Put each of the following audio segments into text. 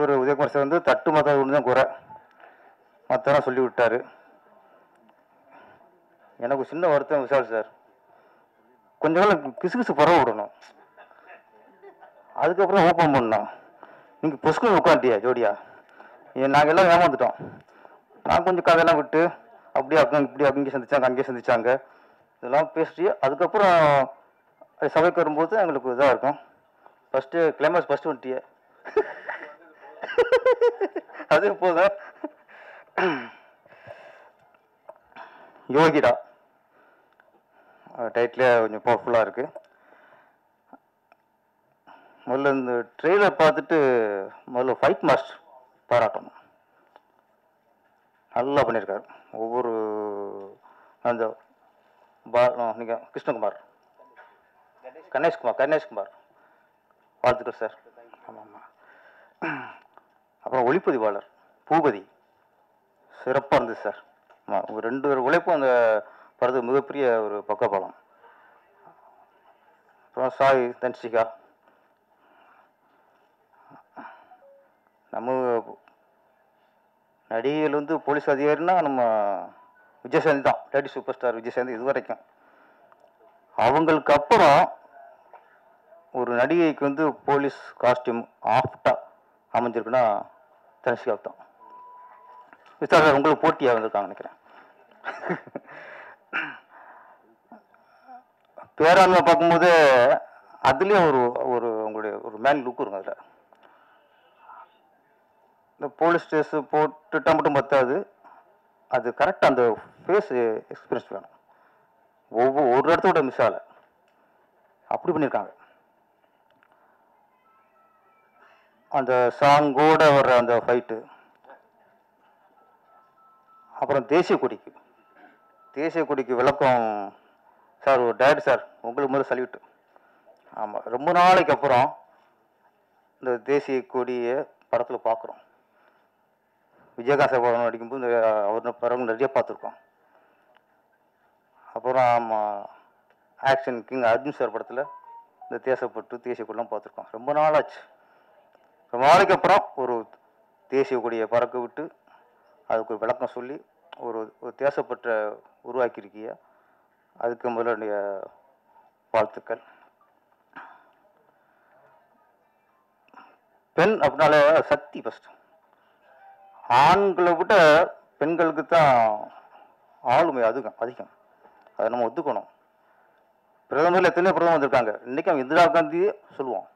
ஒரு உதயகுமார் சார் வந்து தட்டு மத ஒன்று தான் குறை, மற்றெல்லாம் சொல்லி விட்டார். எனக்கு சின்ன வருத்தம் விஷால் சார், கொஞ்ச நாள் கிசுகிசு பரவ விடணும், அதுக்கப்புறம் ஓப்பன் பண்ணணும். நீங்கள் பொசுக்குன்னு உட்காந்துட்டியா ஜோடியா, நாங்கள் எல்லாம் ஏமாந்துட்டோம். நான் கொஞ்சம் கதையெல்லாம் விட்டு அப்படியே இப்படி அங்கே சந்திச்சாங்க அங்கேயே சந்திச்சாங்க இதெல்லாம் பேசிட்டு அதுக்கப்புறம் சபைக்கு வரும்போது எங்களுக்கு இதாக இருக்கும். ஃபஸ்ட்டு கிளைமேக்ஸ் ஃபஸ்ட்டு வந்துட்டியே அது போதும். யோகிடா டைட்டிலே கொஞ்சம் பவர்ஃபுல்லாக இருக்குது. முதல்ல இந்த ட்ரெய்லர் பார்த்துட்டு முதல்ல ஃபைட் மாஸ்டர் பாராட்டணும், நல்லா பண்ணியிருக்காரு. ஒவ்வொரு அந்த நீங்கள் கிருஷ்ணகுமார் கணேஷ்குமார் வாழ்த்துக்கள் சார். ஆமாம் ஆமாம். அப்புறம் ஒளிப்பதிவாளர் பூபதி சிறப்பாக இருந்தது சார். ஆமாம், உங்கள் 2 பேர் உழைப்பும் அந்த படத்துக்கு மிகப்பெரிய ஒரு பக்கபலம். அப்புறம் சாய் தன்சிகா, நம்ம நடிகைகள் வந்து போலீஸ் அதிகாரின்னா நம்ம விஜயசாந்தி தான், லேடி சூப்பர் ஸ்டார் விஜயசாந்தி. இது வரைக்கும் அவங்களுக்கு அப்புறம் ஒரு நடிகைக்கு வந்து போலீஸ் காஸ்டியூம் ஆஃப்டாக அமைஞ்சிருக்குன்னா தனுஷிகா தான். விசாரணை உங்களுக்கு போட்டியாக வந்திருக்காங்க நினைக்கிறேன். பேராண்மை பார்க்கும்போது அதுலேயும் ஒரு உங்களுடைய ஒரு மேன் லுக் இருக்கும். அதில் இந்த போலீஸ் ஸ்டேஷன் போட்டுட்டா மட்டும் பத்தாது, அது கரெக்டாக அந்த ஃபேஸ் எக்ஸ்பீரியன்ஸ் வேணும். ஒரு இடத்தோட மிஸ் ஆகலை, அப்படி பண்ணியிருக்காங்க. அந்த சாங்கோட வர்ற அந்த ஃபைட்டு, அப்புறம் தேசிய கொடிக்கு விளக்கம் சார், ஒரு டைரக்டர் சார் உங்களுக்கு முதல்ல சல்யூட். ஆமாம், ரொம்ப நாளைக்கு அப்புறம் இந்த தேசிய கொடியை படத்தில் பார்க்குறோம். விஜயகாந்த் சார் படம் நடிக்கும்போது அவர் படம் நிறைய பார்த்துருக்கோம். அப்புறம் ஆமாம், ஆக்ஷன் கிங் அர்ஜுன் சார் படத்தில் இந்த தேசப்பட்டு தேசிய கொடிலாம் பார்த்துருக்கோம். ரொம்ப நாளாச்சு. ரொம்ப நாளைக்கு அப்புறம் ஒரு தேசிய கொடியை பறக்க விட்டு அதுக்கு ஒரு விளக்கம் சொல்லி ஒரு தேசப்பற்ற உருவாக்கியிருக்கிய, அதுக்கு முதல்ல வாழ்த்துக்கள். பெண் அப்படின்னாலே சக்தி ஃபஸ்ட். ஆண்களை விட பெண்களுக்கு தான் ஆளுமை அதிகம். அதை நம்ம ஒத்துக்கணும். பிரதமரில் எத்தனையோ பிரதமர் வந்திருக்காங்க. இன்றைக்கும் இந்திரா காந்தியே சொல்லுவோம்.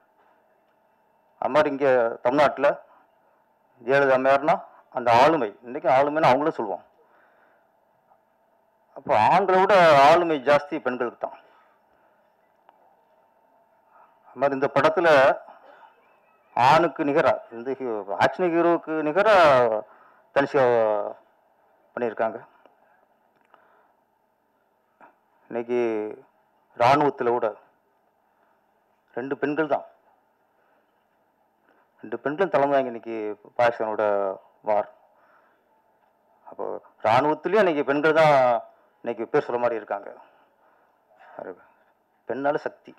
அது மாதிரி இங்கே தமிழ்நாட்டில் ஜெயலலிதா அம்மையார்னா அந்த ஆளுமை, இன்றைக்கும் ஆளுமைன்னு அவங்களும் சொல்லுவோம். அப்போ ஆண்களை விட ஆளுமை ஜாஸ்தி பெண்களுக்கு தான். அது மாதிரி இந்த படத்தில் ஆணுக்கு நிகராக, இந்த ஆக்ஷன் ஹீரோவுக்கு நிகராக தனுஷிகா பண்ணியிருக்காங்க. இன்னைக்கு இராணுவத்தில் கூட 2 பெண்கள் தான், 2 பெண்களும் தலைமையாங்க இன்னைக்கு பாகிஸ்தானோட வார். அப்போ இராணுவத்துலேயும் இன்னைக்கு பெண்கள் தான் இன்னைக்கு பேர் சொல்ல மாதிரி இருக்காங்க. பெண்ணால சக்தி.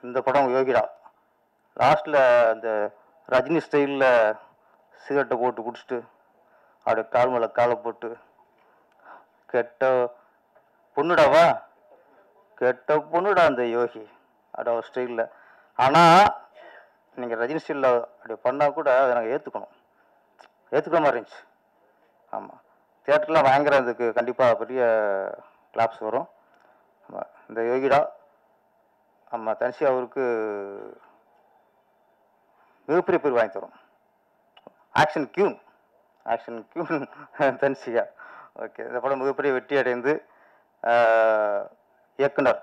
இந்த படம் யோகிடா லாஸ்ட்டில் அந்த ரஜினி ஸ்டைலில் சிகரெட்டை போட்டு குடிச்சிட்டு அப்படியே கால் மேலே காலை போட்டு கெட்ட பொண்ணுடா அந்த யோகி அப்படியே ஒரு ஸ்டைலில். ஆனால் நீங்கள் ரஜினி ஸ்டைலில் அப்படி பண்ணால் கூட அதை நாங்கள் ஏற்றுக்கிற மாதிரி இருந்துச்சு. ஆமாம், தியேட்டர்லாம் பயங்கர இதுக்கு கண்டிப்பாக பெரிய கிளாப்ஸ் வரும். ஆமாம், இந்த யோகிடா ஆமாம் தனுஷிகா அவருக்கு மிகப்பெரிய பேர் வாங்கி தரும். Action queen Dhanushika. ஓகே, இந்த படம் மிகப்பெரிய வெற்றி அடைந்து இயக்குனர்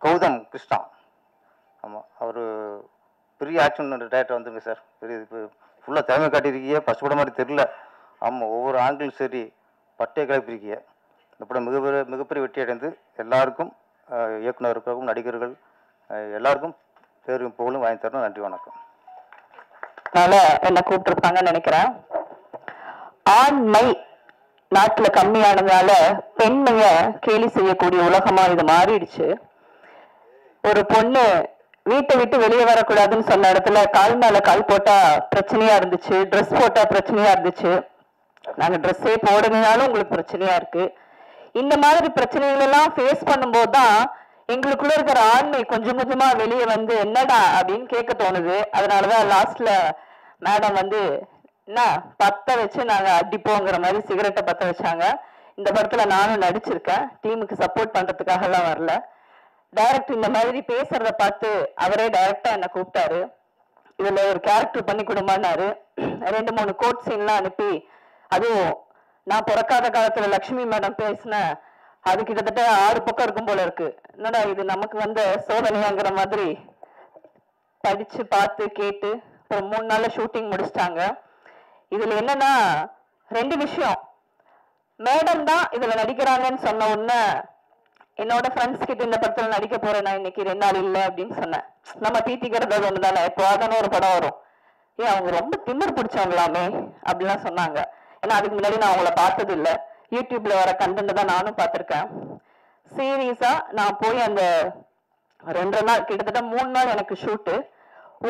கௌதம் கிருஷ்ணா, ஆமாம் அவர் பெரிய ஆக்ஷன் டைரக்டர் வந்துருங்க சார். பெரிய இப்போ ஃபுல்லாக திறமை காட்டியிருக்கீங்க. ஃபஸ்ட் படம் மாதிரி தெரில. ஆமாம், ஒவ்வொரு ஆங்கிலும் சரி பட்டையை கிளப்பியிருக்கீங்க. இந்த படம் மிகப்பெரிய வெற்றி அடைந்து எல்லாருக்கும், இயக்குனருக்கும் நடிகர்கள் எல்லாருக்கும் பேரும் புகழும் வாங்கி தரணும். நன்றி, வணக்கம். என்ன கூப்பிட்டுருப்பாங்கன்னு நினைக்கிறேன். ஆண்மை நாட்டுல கம்மியானதால பெண்மைய கேலி செய்யக்கூடிய உலகமா இது மாறிடுச்சு. ஒரு பொண்ணு வீட்டை விட்டு வெளியே வரக்கூடாதுன்னு சொன்ன இடத்துல கால் மேல கால் போட்டா பிரச்சனையா இருந்துச்சு, ட்ரெஸ் போட்டா பிரச்சனையா இருந்துச்சு. நாங்க ட்ரெஸ்ஸே போடணும்னாலும் உங்களுக்கு பிரச்சனையா இருக்கு. இந்த மாதிரி பிரச்சனைகள் எல்லாம் ஃபேஸ் பண்ணும்போது தான் எங்களுக்குள்ள இருக்கிற ஆண்மை கொஞ்சம் கொஞ்சமா வெளியே வந்து என்னடா அப்படின்னு கேட்க தோணுது. அதனாலதான் லாஸ்ட்ல மேடம் வந்து என்ன பத்த வச்சு நாங்க அடிப்போங்கிற மாதிரி சிகரெட்டை பத்த வச்சாங்க. இந்த படத்துல நானும் நடிச்சிருக்கேன், டீமுக்கு சப்போர்ட் பண்றதுக்காக எல்லாம் வரல. டைரக்டர் இந்த மாதிரி பேசுறத பார்த்து அவரே டைரக்டா என்ன கூப்பிட்டாரு, இதுல ஒரு கேரக்டர் பண்ணி கொடுமான்னாரு. 2-3 கோட் சீன்லாம் அனுப்பி, அதுவும் நான் பிறக்காத காலத்துல லட்சுமி மேடம் பேசின அது கிட்டத்தட்ட 6 பக்கம் இருக்கும் போல இருக்கு. என்னடா இது நமக்கு வந்த சோதனைங்கிற மாதிரி படிச்சு பார்த்து கேட்டு ஒரு 3 நாள்ல ஷூட்டிங் முடிச்சிட்டாங்க. இதுல என்னன்னா 2 விஷயம். மேடம் தான் இதுல நடிக்கிறாங்கன்னு சொன்ன உடனே என்னோட ஃப்ரெண்ட்ஸ் கிட்ட இந்த படத்துல நடிக்க போறேன் நான் இன்னைக்கு 2 நாள் இல்லை அப்படின்னு சொன்னேன். நம்ம தீத்திக்கிறது ஒண்ணுதானே, இப்போ அதான ஒரு படம் வரும், ஏன் அவங்க ரொம்ப திமிர் பிடிச்சவங்களாமே அப்படிலாம் சொன்னாங்க. ஏன்னா அதுக்கு முன்னாடி நான் அவங்கள பார்த்தது இல்லை, யூடியூப்ல வர கண்டென்ட் தான் நானும் பார்த்துருக்கேன். சீரியஸா நான் போய் அந்த 2 நாள் கிட்டத்தட்ட 3 நாள் எனக்கு ஷூட்டு.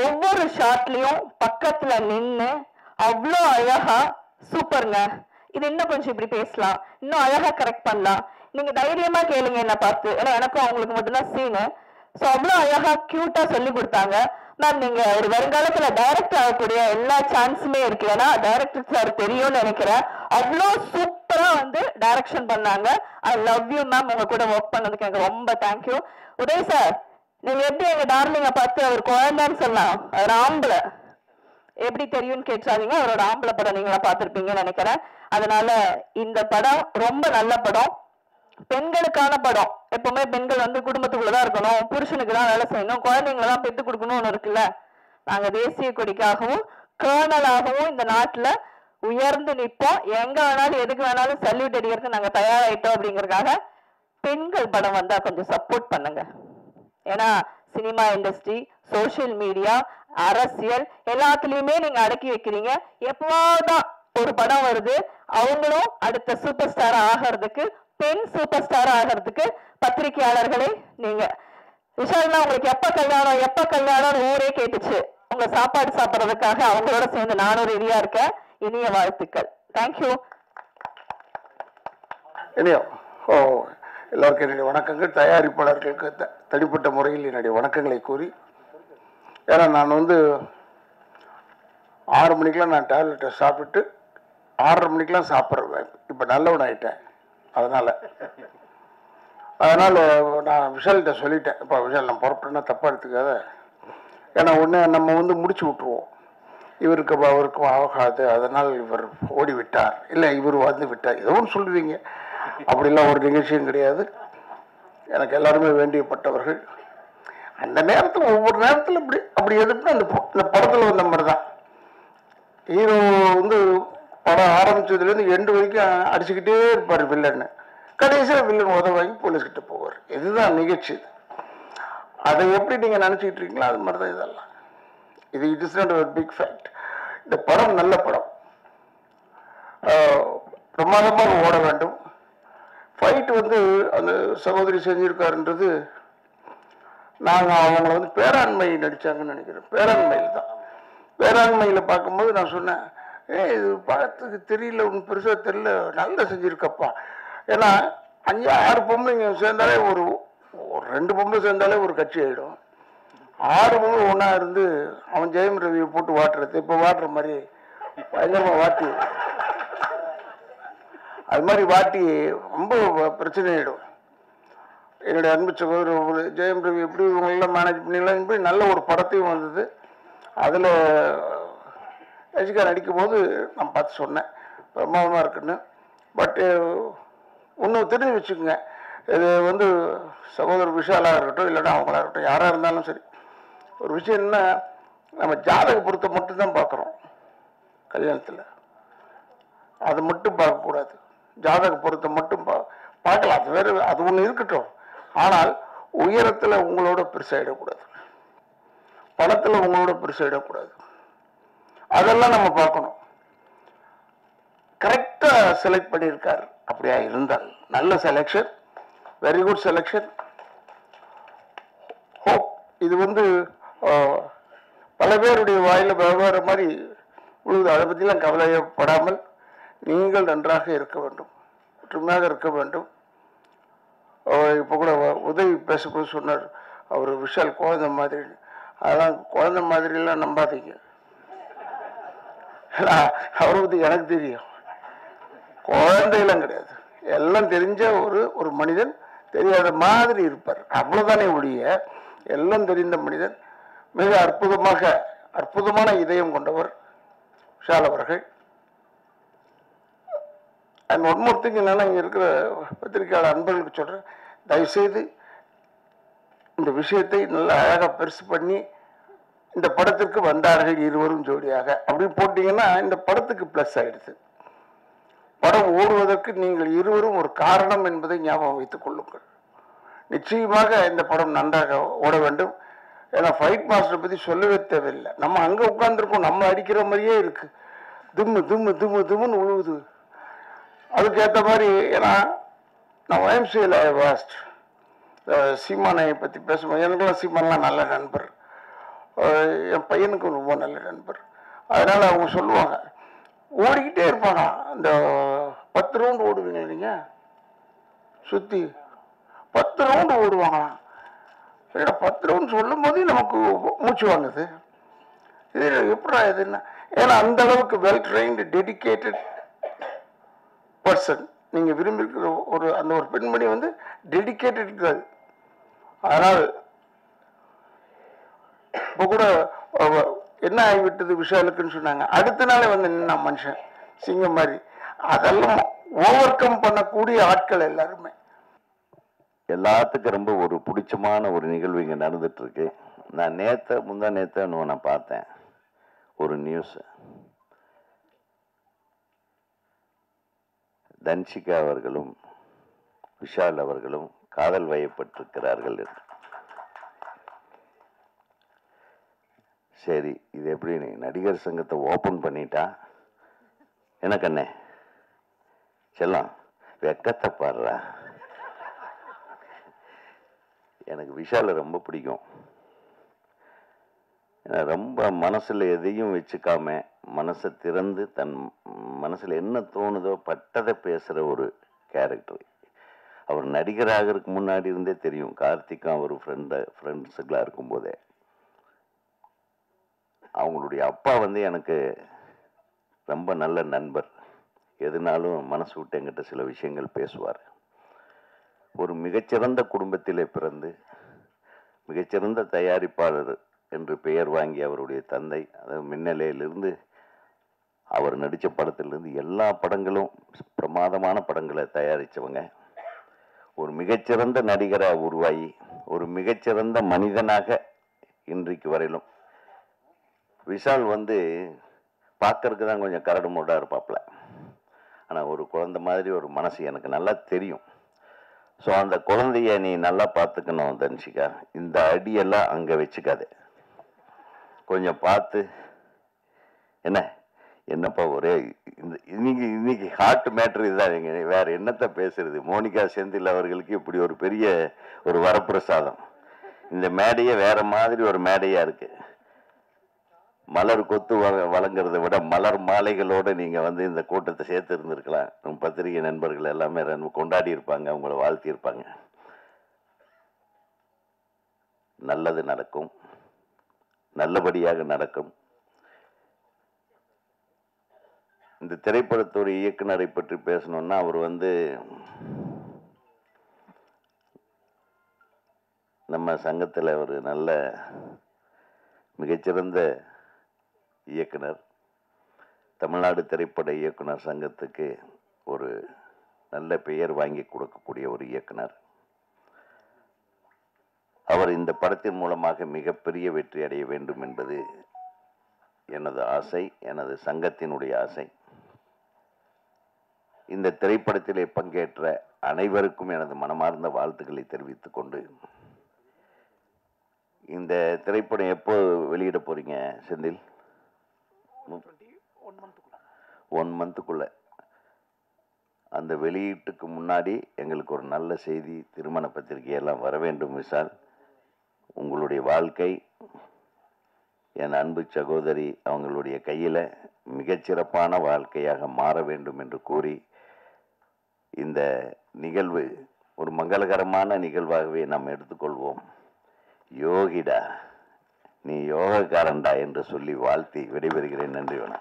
ஒவ்வொரு ஷாட்லயும் பக்கத்துல நின்று அவ்வளோ அழகா சூப்பருங்க, இது இன்னும் கொஞ்சம் இப்படி பேசலாம், இன்னும் அழகா கரெக்ட் பண்ணலாம், நீங்க தைரியமா கேளுங்க என்ன பார்த்து, ஏன்னா எனக்கும் அவங்களுக்கு மட்டும்தான் சீனு. ஸோ அவ்வளோ அழகா கியூட்டா சொல்லி கொடுத்தாங்க. மேம் நீங்க ஒரு வருங்காலத்துல டைரக்டர் ஆகக்கூடிய எல்லா சான்ஸுமே இருக்கு, ஏன்னா டைரக்டர் சார் தெரியும்னு நினைக்கிறேன். அவ்வளோ சூப்பரா வந்து டைரக்ஷன் பண்ணாங்க. ஐ லவ் யூ மேம், உங்க கூட ஒர்க் பண்ணதுக்கு எனக்கு ரொம்ப தேங்க்யூ. உதய் சார், நீங்க எப்படி எங்க டார்லிங்க பார்த்து அவர் குழந்தைன்னு சொல்லலாம், அவர் ஆம்பளை எப்படி தெரியும்னு கேட்டாதீங்க, அவரோட ஆம்பளை படம் நீங்களா பார்த்துருப்பீங்கன்னு நினைக்கிறேன். அதனால இந்த படம் ரொம்ப நல்ல படம், பெண்களுக்கான படம். எப்பவுமே பெண்கள் வந்து குடும்பத்துக்குள்ளதான் இருக்கணும், புருஷனுக்கு தான் வேலை செய்யணும், குழந்தைங்களை தான் பெற்று கொடுக்கணும்னு இருக்குல்ல. நாங்க தேசிய கொடிக்காகவும் கேர்னலாகவும் இந்த நாட்டுல உயர்ந்து நிற்போம். எங்க வேணாலும் எதுக்கு வேணாலும் சல்யூட் அடிக்கிறதுக்கு நாங்க தயாராயிட்டோம். அப்படிங்கறதுக்காக பெண்கள் படம் வந்தா கொஞ்சம் சப்போர்ட் பண்ணுங்க. ஏன்னா சினிமா இண்டஸ்ட்ரி, சோசியல் மீடியா, அரசியல் எல்லாத்துலயுமே நீங்க அடக்கி வைக்கிறீங்க. எப்போதான் ஒரு படம் வருது, அவங்களும் அடுத்த சூப்பர் ஸ்டார் ஆகிறதுக்கு, பெண் சூப்பர் ஸ்டார் ஆகிறதுக்கு பத்திரிகையாளர்களே நீங்க. விஷால்னா உங்களுக்கு எப்ப கல்யாணம் ஊரே கேட்டுச்சு. உங்க சாப்பாடு சாப்பிட்றதுக்காக அவங்களோட சேர்ந்து நானும் ரெடியா இருக்கேன். இனிய வாழ்த்துக்கள். தேங்க்யூ. எல்லாருக்கும் என்னுடைய வணக்கங்கள். தயாரிப்பாளர்களுக்கு தனிப்பட்ட முறையில் என்னுடைய வணக்கங்களை கூறி, ஏன்னா நான் வந்து 6 மணிக்கெலாம் நான் டேப்லெட்டை சாப்பிட்டு 6:30 மணிக்கெலாம் சாப்பிட்றேன். இப்போ நல்லவன் ஆகிட்டேன். அதனால் நான் விஷால்கிட்ட சொல்லிட்டேன், இப்போ விஷால் நான் புறப்பட்டேன்னா தப்பாக எடுத்துக்காத, ஏன்னா ஒன்று நம்ம வந்து முடிச்சு விட்ருவோம், இவருக்கு அவருக்கும் ஆகாது, அதனால் இவர் ஓடி விட்டார், இல்லை இவர் வந்து விட்டார், ஏதோ ஒன்று சொல்லுவீங்க. அப்படிலாம் ஒரு நிகழ்ச்சியும் கிடையாது. எனக்கு எல்லாருமே வேண்டியப்பட்டவர்கள். அந்த நேரத்தில் ஒவ்வொரு நேரத்தில் அப்படி எதுக்குன்னா அந்த படத்தில் வந்த மாதிரி தான் ஹீரோ வந்து படம் ஆரம்பிச்சதுலேருந்து எண்டு வரைக்கும் அடிச்சுக்கிட்டே இருப்பார் வில்லன்னு. கடைசியில் வில்லன் உதவாங்கி போலீஸ்கிட்ட போவார். இதுதான் நிகழ்ச்சி. அதை எப்படி நீங்கள் நினச்சிக்கிட்டு இருக்கீங்களோ அது மாதிரி தான் இதெல்லாம். இட் இஸ் நாட் ஒரு பிக் ஃபேக்ட். இந்த படம் நல்ல படம், பிரமாதமாக ஓட வேண்டும். ஃபைட் வந்து அந்த சகோதரி செஞ்சிருக்காருன்றது, நாங்கள் அவங்கள வந்து பேராண்மை நடித்தாங்கன்னு நினைக்கிறேன். பேராண்மையில் தான், பேராண்மையில் பார்க்கும்போது நான் சொன்னேன், இது பார்த்துக்கு தெரியல, ஒன்று பெருசாக தெரியல, நல்லா செஞ்சுருக்கப்பா. ஏன்னா 5-6 பொம்பளைங்க சேர்ந்தாலே ஒரு 2 பொம்பளை சேர்ந்தாலே ஒரு கட்சி ஆகிடும். 6 பொம்பளை ஒன்றா இருந்து அவன் ஜெயம் ரவியை போட்டு வாட்டுறது, இப்போ வாட்டுற மாதிரி பயங்கரமாக வாட்டி, அது மாதிரி வாட்டி ரொம்ப பிரச்சனை ஆகிடும். என்னுடைய அன்பு சகோதரர் ஜெயம் ரவி எப்படி இவங்களெல்லாம் மேனேஜ் பண்ணிடலாம் இப்படி நல்ல ஒரு படத்தையும் வந்தது. அதில் ரசிகா நடிக்கும் போது நான் பார்த்து சொன்னேன் பிரமாதமாக இருக்குன்னு. பட்டு இன்னும் தெரிஞ்சு வச்சுக்கோங்க, இது வந்து சகோதரர் விஷாலாக இருக்கட்டும், இல்லைன்னா அவங்களா இருக்கட்டும், யாராக இருந்தாலும் சரி, ஒரு விஷயம் என்ன, நம்ம ஜாதக பொருத்தம் மட்டும்தான் பார்க்குறோம் கல்யாணத்தில். அதை மட்டும் பார்க்கக்கூடாது. ஜாதக பொருத்தம் மட்டும் பார்க்கலாம், அது வேறு, அது ஒன்று இருக்கட்டும். ஆனால் உயரத்தில் உங்களோட பெருசாகிடக்கூடாது, பணத்தில் உங்களோட பெருசாகிடக்கூடாது. அதெல்லாம் நம்ம பார்க்கணும். கரெக்டாக செலக்ட் பண்ணியிருக்காரு. அப்படியா இருந்தால் நல்ல selection, very good selection. Hope இது வந்து பல பேருடைய வாயில் வெவ்வேறு மாதிரி உழுது. அதை பற்றிலாம் கவலைப்படாமல் நீங்கள் நன்றாக இருக்க வேண்டும், ஒற்றுமையாக இருக்க வேண்டும். இப்போ கூட உதவி பேசும்போது சொன்னார், அவர் விஷால் குழந்தை மாதிரி. அதெல்லாம் குழந்தை மாதிரிலாம் நம்பாதீங்க. அவரை பற்றி எனக்கு தெரியும், குழந்தையெல்லாம் கிடையாது. எல்லாம் தெரிஞ்ச ஒரு மனிதன், தெரியாத மாதிரி இருப்பார், அவ்வளோதானே ஒழிய எல்லாம் தெரிந்த மனிதன். மிக அற்புதமான இதயம் கொண்டவர் விஷால் அவர்கள். அண்ட் ஒன் மோர் திங் என்னன்னா, இங்கே இருக்கிற பத்திரிகையாளர் அன்பர்களுக்கு சொல்கிறேன், தயவுசெய்து இந்த விஷயத்தை நல்லா அழகாக பெருசு பண்ணி இந்த படத்திற்கு வந்தார்கள் இருவரும் ஜோடியாக அப்படின்னு போட்டிங்கன்னா இந்த படத்துக்கு ப்ளஸ் ஆகிடுது. படம் ஓடுவதற்கு நீங்கள் இருவரும் ஒரு காரணம் என்பதை ஞாபகம் வைத்துக் கொள்ளுங்கள். நிச்சயமாக இந்த படம் நன்றாக ஓட வேண்டும். ஏன்னா ஃபைட் மாஸ்டரை பற்றி சொல்லவே தேவையில்லை. நம்ம அங்கே உட்காந்துருக்கோம், நம்ம அடிக்கிற மாதிரியே இருக்கு, தும்மு தும்மு தும்மு தும்முன்னு உழுவுது. அதுக்கேற்ற மாதிரி, ஏன்னா நான் YMCA வாஸ்ட் சீமானை பற்றி பேசும்போது, எனக்குலாம் சீமானெலாம் நல்ல நண்பர், என் பையனுக்கும் ரொம்ப நல்ல நண்பர். அதனால் அவங்க சொல்லுவாங்க, ஓடிக்கிட்டே இருப்பாங்க. அந்த 10 ரவுண்டு ஓடுவீங்க நீங்கள், சுற்றி 10 ரவுண்டு ஓடுவாங்களாம். 10 ரவுண்ட் சொல்லும் போதே நமக்கு மூச்சு வாங்குது. இது எப்படா இதுன்னா, ஏன்னா அந்த அளவுக்கு வெல் ட்ரெயின்டு டெடிக்கேட்டட் பர்சன் நீங்கள் விரும்பியிருக்கிற அந்த ஒரு பெண்மணி வந்து டெடிக்கேட்டட் கேர்ள். அதனால் இப்போ கூட என்ன ஆகிவிட்டது விஷாலுக்குன்னு சொன்னாங்க, அடுத்த நாளே வந்து நின்னா மனுஷன் சிங்கம் மாதிரி. அதெல்லாம் ஓவர் கம் பண்ணக்கூடிய ஆட்கள் எல்லாருமே. எல்லாத்துக்கும் ரொம்ப ஒரு பிடிச்சமான ஒரு நிகழ்வு இங்கே நடந்துட்டு இருக்கு. நான் முந்தா நேற்று நான் பார்த்தேன் ஒரு நியூஸ். தன்ஷிகா அவர்களும் விஷால் அவர்களும் காதல் வயப்பட்டிருக்கிறார்கள் என்று. சரி, இது எப்படி நீ நடிகர் சங்கத்தை ஓபன் பண்ணிட்டா என்ன கண்ணே செல்லம், வெக்கத்தை பாடுறா. எனக்கு விஷாலை ரொம்ப பிடிக்கும். ரொம்ப மனசுல எதையும் வச்சுக்காம மனசை திறந்து தன் மனசுல என்ன தோணுதோ பட்டதை பேசுற ஒரு கேரக்டர். அவர் நடிகராகிறதுக்கு முன்னாடி இருந்தே தெரியும். கார்த்திக்கும் அவர் ஃப்ரெண்ட்ஸுக்கெல்லாம் இருக்கும்போதே அவங்களுடைய அப்பா வந்து எனக்கு ரொம்ப நல்ல நண்பர். எதுனாலும் மனசு விட்டு என்கிட்ட சில விஷயங்கள் பேசுவார். ஒரு மிகச்சிறந்த குடும்பத்திலே பிறந்து மிகச்சிறந்த தயாரிப்பாளர் என்று பெயர் வாங்கி அவருடைய தந்தை, அதாவது மின்னலையிலிருந்து அவர் நடித்த படத்திலிருந்து எல்லா படங்களும் பிரமாதமான படங்களை தயாரித்தவங்க. ஒரு மிகச்சிறந்த நடிகராக உருவாகி ஒரு மிகச்சிறந்த மனிதனாக இன்றைக்கு வரையிலும். விஷால் வந்து பார்க்கறதுக்கு தான் கொஞ்சம் கரடு முரடாக இருப்பாப்புல, ஆனால் ஒரு குழந்தை மாதிரி ஒரு மனசு எனக்கு நல்லா தெரியும். ஸோ அந்த குழந்தைய நீ நல்லா பார்த்துக்கணும் தன்ஷிகா. இந்த அடியெல்லாம் அங்கே வச்சுக்காது, கொஞ்சம் பார்த்து. என்னப்பா ஒரே இன்னைக்கு ஹார்ட் மேட்ரு இதுதான். வேற என்னத்தை பேசுறது? மோனிகா செந்தில் அவர்களுக்கு இப்படி ஒரு பெரிய ஒரு வரப்பிரசாதம். இந்த மேடையே வேற மாதிரி ஒரு மேடையா இருக்கு. மலர் கொத்து வழங்குறத விட மலர் மாலைகளோடு நீங்க வந்து இந்த கூட்டத்தை சேர்த்து இருந்திருக்கலாம். நம்ம பத்திரிகை நண்பர்கள் எல்லாமே கொண்டாடி இருப்பாங்க, அவங்கள வாழ்த்தி இருப்பாங்க. நல்லது நடக்கும், நல்லபடியாக நடக்கும். இந்த திரைப்படத்துறை இயக்குனரை பற்றி பேசணும்னா, அவர் வந்து நம்ம சங்கத்தில் ஒரு நல்ல மிகச்சிறந்த இயக்குனர். தமிழ்நாடு திரைப்பட இயக்குனர் சங்கத்துக்கு ஒரு நல்ல பெயர் வாங்கி கொடுக்கக்கூடிய ஒரு இயக்குனர். அவர் இந்த படத்தின் மூலமாக மிகப்பெரிய வெற்றி அடைய வேண்டும் என்பது எனது ஆசை, எனது சங்கத்தினுடைய ஆசை. இந்த திரைப்படத்திலே பங்கேற்ற அனைவருக்கும் எனது மனமார்ந்த வாழ்த்துக்களை தெரிவித்துக் கொண்டு, இந்த திரைப்படம் எப்போ வெளியிட போறீங்க செந்தில்? 1 மந்த்துக்குள்ள. அந்த வெளியீட்டுக்கு முன்னாடி எங்களுக்கு ஒரு நல்ல செய்தி, திருமண பத்திரிகையெல்லாம் வர வேண்டும் விஷால். உங்களுடைய வாழ்க்கை என் அன்பு சகோதரி அவங்களுடைய கையில் மிகச்சிறப்பான வாழ்க்கையாக மாற வேண்டும் என்று கூறி இந்த நிகழ்வு ஒரு மங்களகரமான நிகழ்வாகவே நாம் எடுத்துக்கொள்வோம். யோகிடா, நீ யோகக்காரன்டா என்று சொல்லி வாழ்த்தி விடைபெறுகிறேன். நன்றி, வணக்கம்.